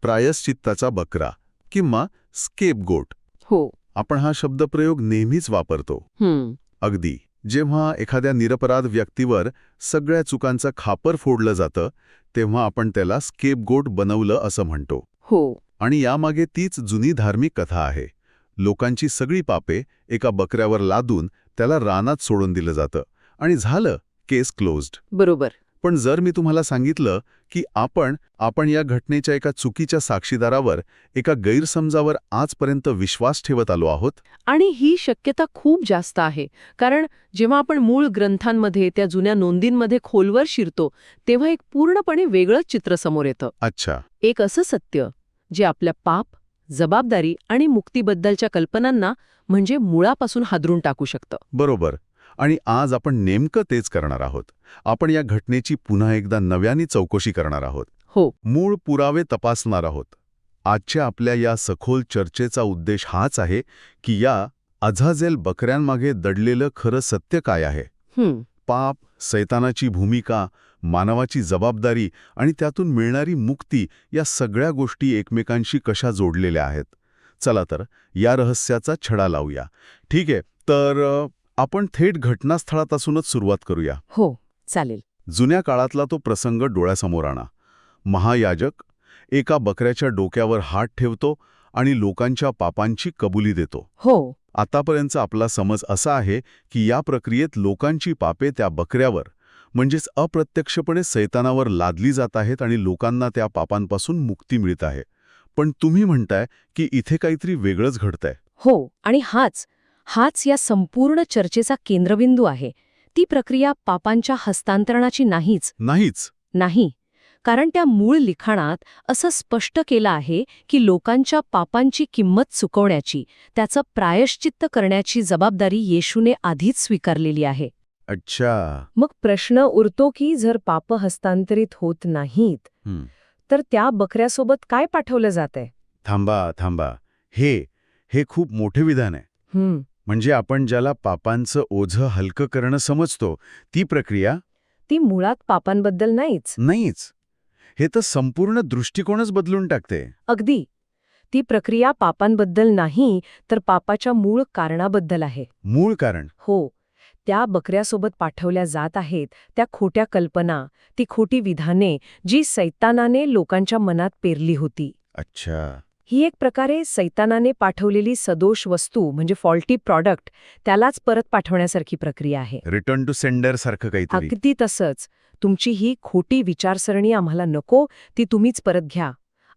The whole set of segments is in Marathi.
प्रायश्चित्ताचा बकरा किंवा स्केपगोट. हो. आपण हा शब्दप्रयोग नेहमीच वापरतो. अगदी जेव्हा एखाद्या निरपराध व्यक्तीवर सगळ्या चुकांचं खापर फोडलं जातं तेव्हा आपण त्याला स्केपगोट बनवलं असं म्हणतो. हो. आणि यामागे तीच जुनी धार्मिक कथा आहे. लोकांची सगळी पापे एका बकऱ्यावर लादून त्याला रानात सोडून दिलं जातं आणि झालं, केस क्लोज्ड. बरोबर. पण जर मी तुम्हाला सांगितलं की आपण या घटनेच्या एका चुकीच्या साक्षीदारावर, एका गैरसमजावर आजपर्यंत विश्वास ठेवत आलो आहोत. आणि ही शक्यता खूप जास्त आहे, कारण जेव्हा आपण मूळ ग्रंथांमध्ये, त्या जुन्या नोंदींमध्ये खोलवर शिरतो तेव्हा एक पूर्णपणे वेगळंच चित्र समोर येतं. अच्छा. एक असं सत्य जे आपल्या पाप, जबाबदारी आणि मुक्तीबद्दलच्या कल्पनांना म्हणजे मुळापासून हादरून टाकू शकतं. बरोबर. आणि आज आपण नेमकं तेच करणार आहोत. आपण या घटनेची पुन्हा एकदा नव्याने चौकशी करणार आहोत. हो. मूळ पुरावे तपासणार आहोत. आजच्या आपल्या या सखोल चर्चेचा उद्देश हाच आहे की या अझाझेल बकऱ्यांमागे दडलेलं खरं सत्य काय आहे. पाप, सैतानाची भूमिका, मानवाची जबाबदारी आणि त्यातून मिळणारी मुक्ती या सगळ्या गोष्टी एकमेकांशी कशा जोडलेल्या आहेत. चला तर या रहस्याचा छडा लावूया. ठीक आहे, तर आपण थेट घटनास्थळापासूनच सुरुवात करूया. हो, चालेल. जुन्या काळातला तो प्रसंग डोळ्यासमोर आणा. महायाजक एका बकऱ्याच्या डोक्यावर हात ठेवतो आणि लोकांच्या पापांची कबुली देतो. हो. आतापर्यंतचा आपला समज असा आहे की या प्रक्रियेत लोकांची पापे त्या बकऱ्यावर, म्हणजेच अप्रत्यक्षपणे सैतानावर लादली जात आहेत आणि लोकांना त्या पापांपासून मुक्ती मिळत आहे. पण तुम्ही म्हणताय की इथे काहीतरी वेगळंच घडतंय. हो, आणि हाच या संपूर्ण चर्चेचा केंद्रबिंदू आहे. ती प्रक्रिया पापांच्या हस्तांतरणाची नाही, कारण त्या मूळ लिखाणात असं स्पष्ट केलं आहे की लोकांच्या पापांची किंमत चुकवण्याची, त्याचं प्रायश्चित्त करण्याची जबाबदारी येशूने आधीच स्वीकारलेली आहे. अच्छा. मग प्रश्न उरतो की जर पाप हस्तांतरित होत नाहीत तर त्या बकऱ्यासोबत काय पाठवलं जातंय? थांबा. हे खूप मोठे विधान आहे. म्हणजे आपण ज्याला पापांचं ओझं हलकं करणं समजतो ती प्रक्रिया, ती मुळात पापांबद्दल नाहीच. हे तर संपूर्ण दृष्टिकोनच बदलून टाकते. अगदी. ती प्रक्रिया पापांबद्दल नाही तर पापाच्या मूळ कारणाबद्दल आहे. मूळ कारण? हो. त्या बकऱ्यासोबत पाठवल्या जात आहेत त्या खोट्या कल्पना, ती खोटी विधाने जी सैतानाने लोकांच्या मनात पेरली होती. अच्छा. ही एक प्रकारे सैतानाने पाठवलेली सदोष वस्तू, म्हणजे फॉल्टी प्रॉडक्ट, त्यालाच परत पाठवण्यासारखी प्रक्रिया आहे. रिटर्न टू सेंडर सारखं काहीतरी. अगदी तसंच. तुमची ही खोटी विचारसरणी आम्हाला नको, ती तुम्हीच परत घ्या,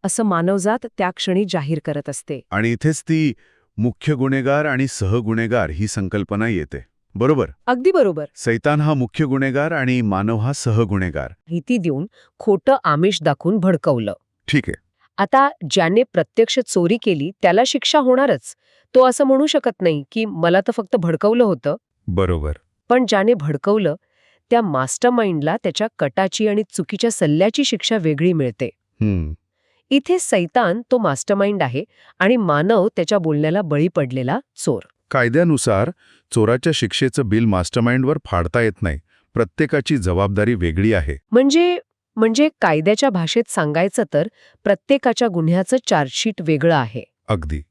असं मानवजात त्या क्षणी जाहीर करत असते. आणि इथेच ती मुख्य गुन्हेगार आणि सहगुन्हेगार ही संकल्पना येते. बरोबर? अगदी बरोबर. सैतान हा मुख्य गुन्हेगार आणि मानव हा सहगुन्हेगार. भीती देऊन, खोटं आमिष दाखवून भडकवलं. ठीक आहे. आता ज्याने प्रत्यक्ष चोरी केली त्याला शिक्षा होणारच. तो असं म्हणू शकत नाही की मला तर फक्त भडकवलं होतं. बरोबर. पण ज्याने भडकवलं त्या मास्टरमाइंडला त्याच्या कटाची आणि चुकीच्या सल्ल्याची शिक्षा वेगळी मिळते. इथे सैतान तो मास्टरमाइंड आहे आणि मानव त्याच्या बोलण्याला बळी पडलेला चोर. कायद्यानुसार चोराच्या शिक्षेचं बिल मास्टरमाइंडवर फाडता येत नाही. प्रत्येकाची जबाबदारी वेगळी आहे. म्हणजे कायद्याच्या भाषेत सांगायचं तर प्रत्येकाच्या गुन्ह्याचं चार्जशीट वेगळं आहे. अगदी.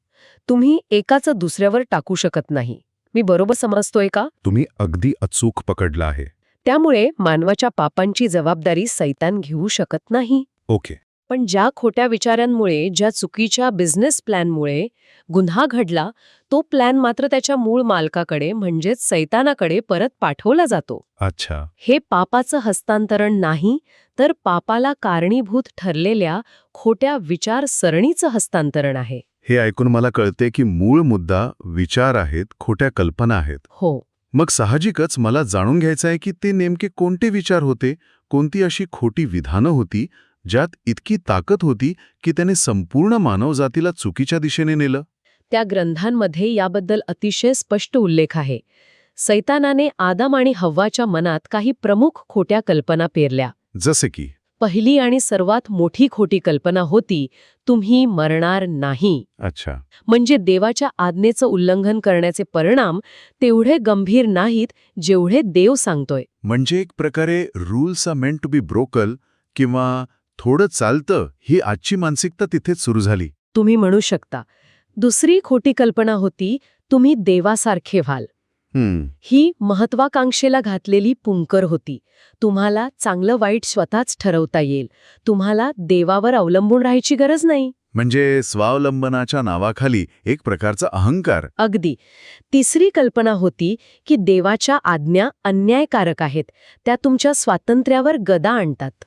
तुम्ही एकाचं दुसऱ्यावर टाकू शकत नाही. मी बरोबर समजतोय का? तुम्ही अगदी अचूक पकडला आहे. त्यामुळे मानवाच्या पापांची जबाबदारी सैतान घेऊ शकत नाही. ओके. पण ज्या खोट्या विचारांमुळे, ज्या चुकीच्या बिझनेस प्लॅनमुळे गुन्हा घडला, तो प्लॅन मात्र त्याच्या मूळ मालकाकडे म्हणजेच सैतानाकडे परत पाठवला जातो. अच्छा. हे पापाचं हस्तांतरण नाही तर पापाला कारणीभूत ठरलेल्या खोट्या विचारसरणीचं हस्तांतरण आहे. हे ऐकून मला कळते की मूळ मुद्दा विचार आहेत, खोट्या कल्पना आहेत. हो. मग साहजिकच मला जाणून घ्यायचं आहे की ते नेमके कोणते विचार होते, कोणती अशी खोटी विधानं होती ज्यात इतकी ताकद होती की त्याने संपूर्ण मानवजातीला चुकीच्या दिशेने नेलं. त्या ग्रंथांमध्ये याबद्दल अतिशय स्पष्ट उल्लेख आहे. सैतानाने आदम आणि हव्वाच्या मनात काही प्रमुख खोट्या कल्पना पेरल्या. जसे की पहिली आणि सर्वात मोठी खोटी कल्पना होती, तुम्ही मरणार नाही. अच्छा. म्हणजे देवाच्या आज्ञेचं उल्लंघन करण्याचे परिणाम तेवढे गंभीर नाहीत जेवढे देव सांगतोय. म्हणजे एक प्रकारे rules are meant to be broken किंवा थोडं चालतं ही आजची मानसिकता तिथेच सुरू झाली. तुम्ही म्हणू शकता. दुसरी खोटी कल्पना होती, तुम्ही देवासारखे व्हाल. ही महत्वाकांक्षेला घातलेली पुंकर होती. तुम्हाला चांगलं वाईट स्वतःच ठरवता येईल. तुम्हाला देवावर अवलंबून राहायची गरज नाही. म्हणजे स्वावलंबनाच्या नावाखाली एक प्रकारचा अहंकार. अगदी. तिसरी कल्पना होती की देवाच्या आज्ञा अन्यायकारक आहेत. त्या तुमच्या स्वातंत्र्यावर गदा आणतात.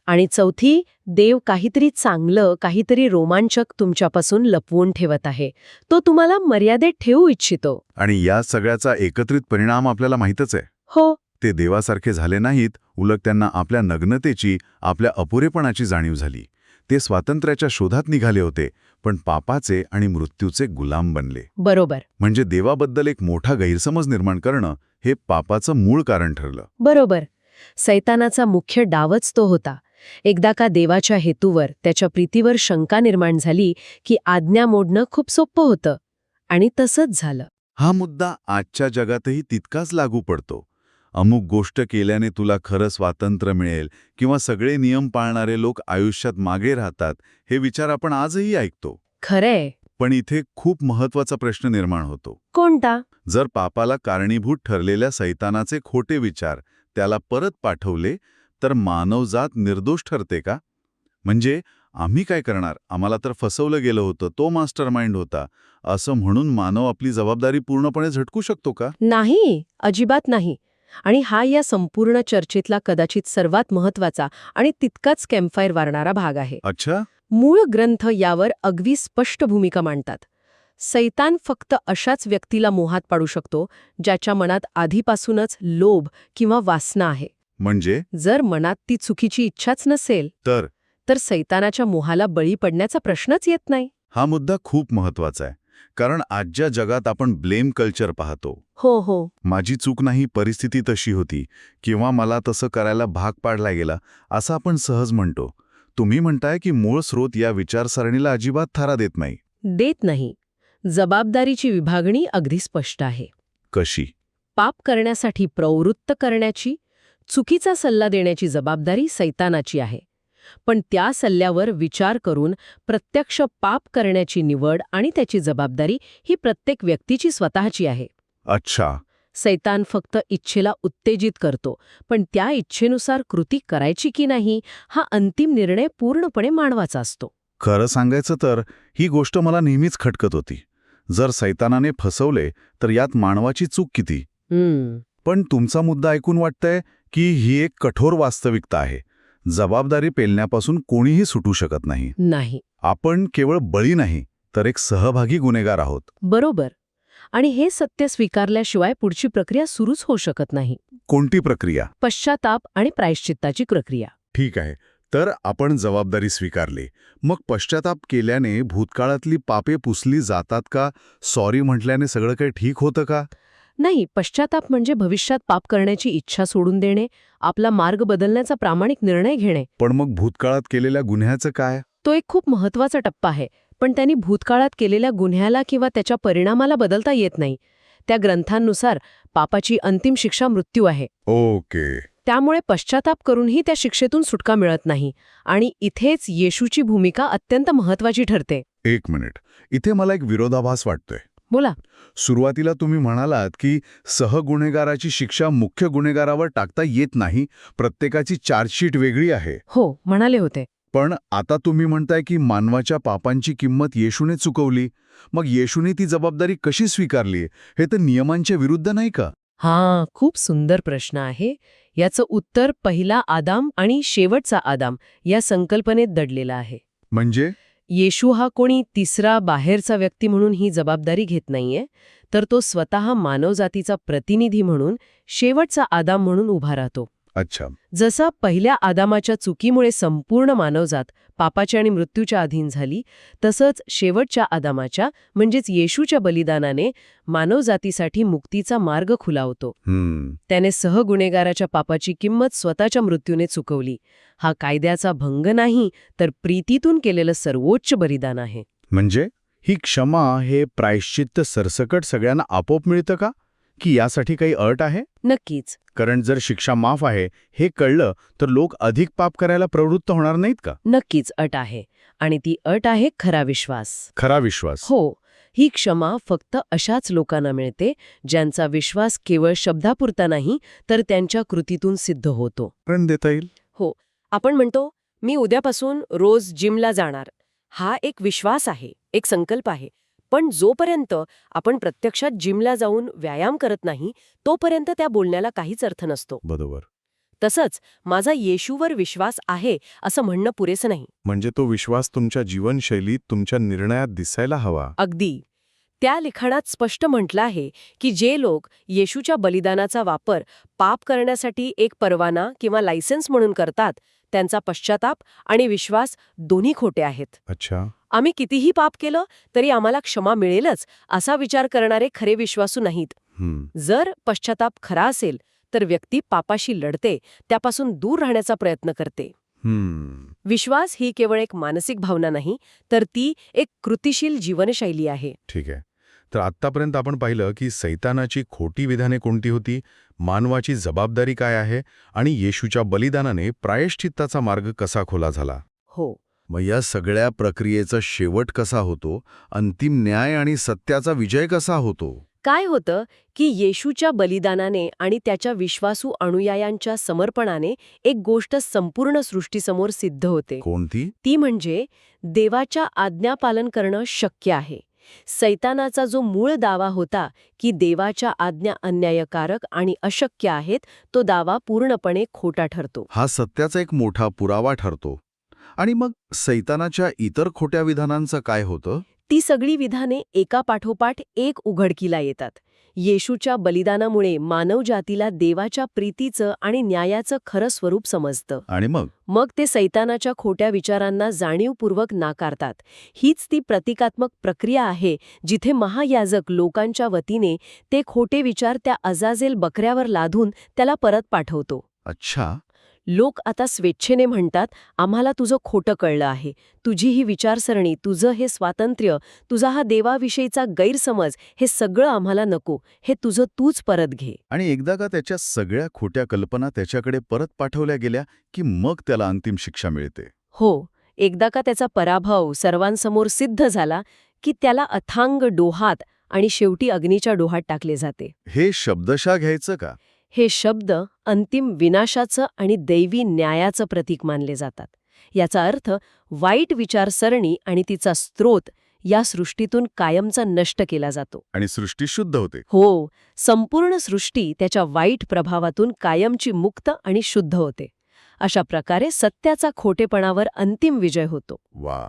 आणि चौथी, देव काहीतरी चांगलं, काहीतरी रोमांचक तुमच्यापासून लपवून ठेवत आहे. तो तुम्हाला मर्यादेत ठेवू इच्छितो. आणि या सगळ्याचा एकत्रित परिणाम आपल्याला माहीतच आहे. हो. ते देवासारखे झाले नाहीत, उलट त्यांना आपल्या नग्नतेची, आपल्या अपुरेपणाची जाणीव झाली. ते स्वातंत्र्याच्या शोधात निघाले होते, पण पापाचे आणि मृत्यूचे गुलाम बनले. बरोबर. म्हणजे देवाबद्दल एक मोठा गैरसमज निर्माण करणं हे पापाचं मूळ कारण ठरलं. बरोबर. सैतानाचा मुख्य डावच तो होता. एकदा का देवाच्या हेतूवर, त्याच्या प्रीतीवर शंका निर्माण झाली की आज्ञा मोडणं खूप सोपं होतं. आणि तसंच झालं. हा मुद्दा आजच्या जगातही तितकाच लागू पडतो. अमुक गोष्ट केल्याने तुला खरं स्वातंत्र्य मिळेल किंवा सगळे नियम पाळणारे लोक आयुष्यात मागे राहतात, हे विचार आपण आजही ऐकतो. खरंय. पण इथे खूप महत्वाचा प्रश्न निर्माण होतो. कोणता? जर पापाला कारणीभूत ठरलेल्या सैतानाचे खोटे विचार त्याला परत पाठवले, तर मानवजात निर्दोष ठरते का? म्हणजे आम्ही काय करणार, आम्हाला तर फसवलं गेलं होतं, तो मास्टर माइंड होता, असं म्हणून मानव आपली जबाबदारी पूर्णपणे झटकू शकतो का? नाही, अजिबात नाही. आणि हा या संपूर्ण चर्चेतला कदाचित सर्वात महत्वाचा आणि तितकाच कॅम्पफायर वारणारा भाग आहे. अच्छा. मूळ ग्रंथ यावर अगदी स्पष्ट भूमिका मांडतात. सैतान फक्त अशाच व्यक्तीला मोहात पाडू शकतो ज्याच्या मनात आधीपासूनच लोभ किंवा वासना आहे. म्हणजे जर मनात ती चुकीची इच्छाच नसेल तर सैतानाच्या मोहाला बळी पडण्याचा प्रश्नच येत नाही. हा मुद्दा खूप महत्वाचा आहे, कारण आजच्या जगात आपण ब्लेम कल्चर पाहतो. हो. माझी चूक नाही, परिस्थिती तशी होती, किंवा मला तसं करायला भाग पाडला गेला, असं आपण सहज म्हणतो. तुम्ही म्हणताय की मूळ स्रोत या विचारसरणीला अजिबात थारा देत नाही. देत नाही. जबाबदारीची विभागणी अगदी स्पष्ट आहे. कशी? पाप करण्यासाठी प्रवृत्त करण्याची, चुकीचा सल्ला देण्याची जबाबदारी सैतानाची आहे. पण त्या सल्ल्यावर विचार करून प्रत्यक्ष पाप करण्याची निवड आणि त्याची जबाबदारी ही प्रत्येक व्यक्तीची स्वतःची आहे. अच्छा. सैतान फक्त इच्छेला उत्तेजित करतो, पण त्या इच्छेनुसार कृती करायची की नाही हा अंतिम निर्णय पूर्णपणे मानवाचा असतो. खरं सांगायचं तर ही गोष्ट मला नेहमीच खटकत होती. जर सैतानाने फसवले तर यात मानवाची चूक किती? पण तुमचा मुद्दा ऐकून वाटतंय की ही एक कठोर वास्तविकता आहे. जबाबदारी पेलण्यापासून कोणीही सुटू शकत नाही. आपण केवळ बळी नाही, तर एक सहभागी गुन्हेगार आहोत. बरोबर. आणि हे सत्य स्वीकारल्याशिवाय पुढची प्रक्रिया सुरूच होऊ शकत नाही. कोणती प्रक्रिया? पश्चाताप आणि प्रायश्चित्ताची प्रक्रिया. ठीक आहे. तर आपण जबाबदारी स्वीकारली, मग पश्चाताप केल्याने भूतकाळातली पापे पुसली जातात का? सॉरी म्हटल्याने सगळं काही ठीक होतं का? नाही. पश्चाताप म्हणजे भविष्यात पाप करण्याची इच्छा सोडून देणे, आपला मार्ग बदलण्याचा प्रामाणिक निर्णय घेणे. पण मग भूतकाळात केलेल्या गुन्ह्याचं काय? तो एक खूप महत्वाचा टप्पा आहे. पण त्यांनी भूतकाळात केलेल्या गुन्ह्याला किंवा त्याच्या परिणामाला बदलता येत नाही. त्या ग्रंथांनुसार पापाची अंतिम शिक्षा मृत्यू आहे. ओके. त्यामुळे पश्चाताप करूनही त्या शिक्षेतून सुटका मिळत नाही. आणि इथेच येशूची भूमिका अत्यंत महत्वाची ठरते. एक मिनिट, इथे मला एक विरोधाभास वाटतोय. बोला. सुरुवातीला तुम्ही म्हणालात की सहगुन्हेगाराची शिक्षा मुख्य गुन्हेगारावर टाकता येत नाही, प्रत्येकाची चार्जशीट वेगळी आहे. हो, म्हणाले होते. पण आता तुम्ही म्हणताय की मानवाच्या पापांची किंमत येशूने चुकवली. मग येशूने ती जबाबदारी कशी स्वीकारली? हे तर नियमांच्या विरुद्ध नाही का? हा, खूप सुंदर प्रश्न आहे. याचं उत्तर पहिला आदाम आणि शेवटचा आदाम या संकल्पनेत दडलेलं आहे. म्हणजे येशू हा कोणी तिसरा बाहेरचा व्यक्ती म्हणून ही जबाबदारी घेत नाहीये, तर तो स्वतः मानवजातीचा प्रतिनिधी म्हणून शेवटचा आदाम म्हणून उभा राहतो. अच्छा. जसा पहिल्या आदामाच्या चुकीमुळे संपूर्ण मानवजात पापाच्या आणि मृत्यूच्या अधीन झाली, तसंच शेवटच्या आदामाच्या म्हणजेच येशूच्या बलिदानाने मानवजातीसाठी मुक्तीचा मार्ग खुला होतो. त्याने सहगुन्हेगाराच्या पापाची किंमत स्वतःच्या मृत्यूने चुकवली. हा कायद्याचा भंग नाही, तर प्रीतीतून केलेलं सर्वोच्च बलिदान आहे. म्हणजे ही क्षमा, हे प्रायश्चित्त सरसकट सगळ्यांना आपोआप मिळतं का? की यासाठी काही अट आहे? नक्कीच. कारण जर शिक्षा माफ आहे हे कळलं तर लोक अधिक पाप करायला प्रवृत्त होणार नाहीत का? नक्कीच अट आहे. आणि ती अट आहे खरा विश्वास. खरा विश्वास. हो, ही क्षमा फक्त अशाच लोकांना मिळते ज्यांचा विश्वास केवळ शब्दापुरता नाही तर त्यांच्या कृतीतून सिद्ध होतो. उदाहरण देता येईल? हो, आपण म्हणतो मी उद्यापासून रोज जिमला जाणार. हा एक विश्वास आहे, एक संकल्प आहे. पण जोपर्यंत आपण प्रत्यक्षात जिमला जाऊन व्यायाम करत नाही तोपर्यंत त्या बोलण्याला काहीच अर्थ नसतो. बरोबर. तसंच माझा येशूवर विश्वास आहे असं म्हणणं पुरेसं नाही. म्हणजे तो विश्वास तुमच्या जीवनशैलीत, तुमच्या निर्णयात दिसायला हवा. अगदी. त्या लिखाणात स्पष्ट म्हटलं आहे की जे लोक येशूच्या बलिदानाचा वापर पाप करण्यासाठी एक परवाना किंवा लायसन्स म्हणून करतात त्यांचा पश्चाताप आणि विश्वास दोन्ही खोटे आहेत. अच्छा. आम्ही कितीही पाप केलं तरी आम्हाला क्षमा मिळेलच असा विचार करणारे खरे विश्वासू नाहीत. जर पश्चाताप खरा असेल तर व्यक्ती पापाशी लढते, त्यापासून दूर राहण्याचा प्रयत्न करते. विश्वास ही केवळ एक मानसिक भावना नाही तर ती एक कृतिशील जीवनशैली आहे. ठीक आहे. तर आत्तापर्यंत आपण पाहिलं की सैतानाची खोटी विधाने कोणती होती, मानवाची जबाबदारी काय आहे आणि येशूच्या बलिदानाने प्रायश्चित्ताचा मार्ग कसा खुला झाला. हो. मग या सगळ्या प्रक्रियेचा शेवट कसा होतो, अंतिम न्याय आणि सत्याचा विजय कसा होतो? काय होतं की येशूच्या बलिदानाने आणि त्याच्या विश्वासू अनुयायांच्या समर्पणाने एक गोष्ट संपूर्ण सृष्टीसमोर सिद्ध होते. कोणती? ती म्हणजे देवाच्या आज्ञापालन करणं शक्य आहे. सैतानाचा जो मूळ दावा होता की देवाच्या आज्ञा अन्यायकारक आणि अशक्य आहेत, तो दावा पूर्णपणे खोटा ठरतो. हा सत्याचा एक मोठा पुरावा ठरतो. आणि मग सैतानाच्या इतर खोट्या विधानांचं काय होतं? ती सगळी विधाने एकापाठोपाठ एक उघडकीला येतात. येशूच्या बलिदानामुळे मानवजातीला देवाच्या प्रीतीचं आणि न्यायाचं खरं स्वरूप समजतं. आणि मग ते सैतानाच्या खोट्या विचारांना जाणीवपूर्वक नाकारतात. हीच ती प्रतिकात्मक प्रक्रिया आहे जिथे महायाजक लोकांच्या वतीने ते खोटे विचार त्या अजाजेल बकऱ्यावर लादून त्याला परत पाठवतो. अच्छा. लोक आता स्वेच्छेने म्हणतात, आम्हाला तुझं खोटं कळलं आहे. तुझी ही विचारसरणी, तुझं हे स्वातंत्र्य, तुझा हा देवाविषयीचा गैरसमज, हे सगळं आम्हाला नको. हे तुझं तूच परत घे. आणि एकदा का त्याच्या सगळ्या खोट्या कल्पना त्याच्याकडे परत पाठवल्या गेल्या की मग त्याला अंतिम शिक्षा मिळते. हो, एकदा का त्याचा पराभव सर्वांसमोर सिद्ध झाला की त्याला अथांग डोहात आणि शेवटी अग्नीच्या डोहात टाकले जाते. हे शब्दशः घ्यायचं का? हे शब्द अंतिम विनाशाचं आणि दैवी न्यायाचं प्रतीक मानले जातात. याचा अर्थ वाईट विचारसरणी आणि तिचा स्रोत या सृष्टीतून कायमचा नष्ट केला जातो. आणि सृष्टी शुद्ध होते. हो, संपूर्ण सृष्टी त्याच्या वाईट प्रभावातून कायमची मुक्त आणि शुद्ध होते. अशा प्रकारे सत्याचा खोटेपणावर अंतिम विजय होतो. वा.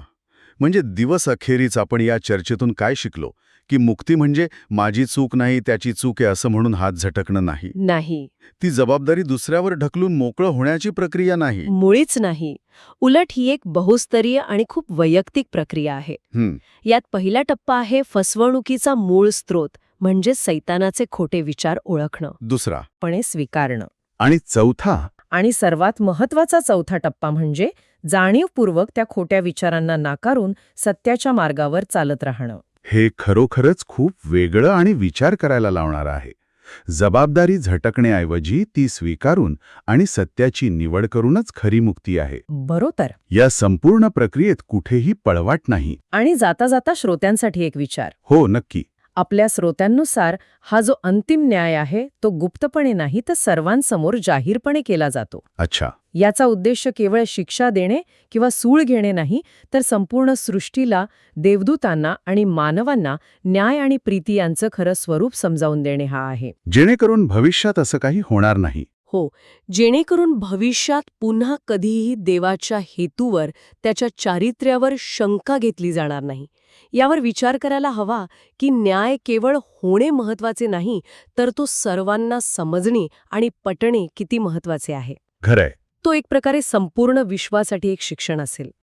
म्हणजे दिवस अखेरीच आपण या चर्चेतून काय शिकलो की मुक्ती म्हणजे माझी चूक नाही त्याची चूक आहे असं म्हणून हात झटकणं नाही. ती जबाबदारी दुसऱ्यावर ढकलून मोकळं होण्याची प्रक्रिया नाही. मुळीच नाही. उलट ही एक बहुस्तरीय आणि खूप वैयक्तिक प्रक्रिया आहे. यात पहिला टप्पा आहे फसवणुकीचा मूळ स्रोत म्हणजे सैतानाचे खोटे विचार ओळखणं. दुसरा पणे स्वीकारणं. आणि चौथा आणि सर्वात महत्वाचा चौथा टप्पा म्हणजे जाणीवपूर्वक त्या खोट्या विचारांना नाकारून सत्याच्या मार्गावर चालत राहणं. हे खरोखरच खूप वेगळं आणि विचार करायला लावणारं आहे. जबाबदारी झटकण्याऐवजी ती स्वीकारून आणि सत्याची निवड करूनच खरी मुक्ती आहे. बरोबर. या संपूर्ण प्रक्रियेत कुठेही पळवाट नाही. आणि जाता जाता श्रोत्यांसाठी एक विचार. हो, नक्की. आपल्या श्रोत्यांनुसार हा जो अंतिम न्याय आहे तो गुप्तपणे नाही तर सर्वांसमोर जाहीरपणे केला जातो. अच्छा. याचा उद्देश केवळ शिक्षा देणे किंवा सूळ घेणे नाही तर संपूर्ण सृष्टीला, देवदूतांना आणि मानवांना न्याय आणि प्रीती यांचं खरं स्वरूप समजावून देणे हा आहे. जेणेकरून भविष्यात असं काही होणार नाही. हो, जेणेकरून भविष्यात पुन्हा कधीही देवाच्या हेतूवर, त्याच्या चारित्र्यावर शंका घेतली जाणार नाही. यावर विचार करायला हवा की न्याय केवळ होणे महत्वाचे नाही तर तो सर्वांना समजणे आणि पटणे किती महत्वाचे आहे. खरंय. तो एक प्रकारे संपूर्ण विश्वासाठी एक शिक्षण असेल.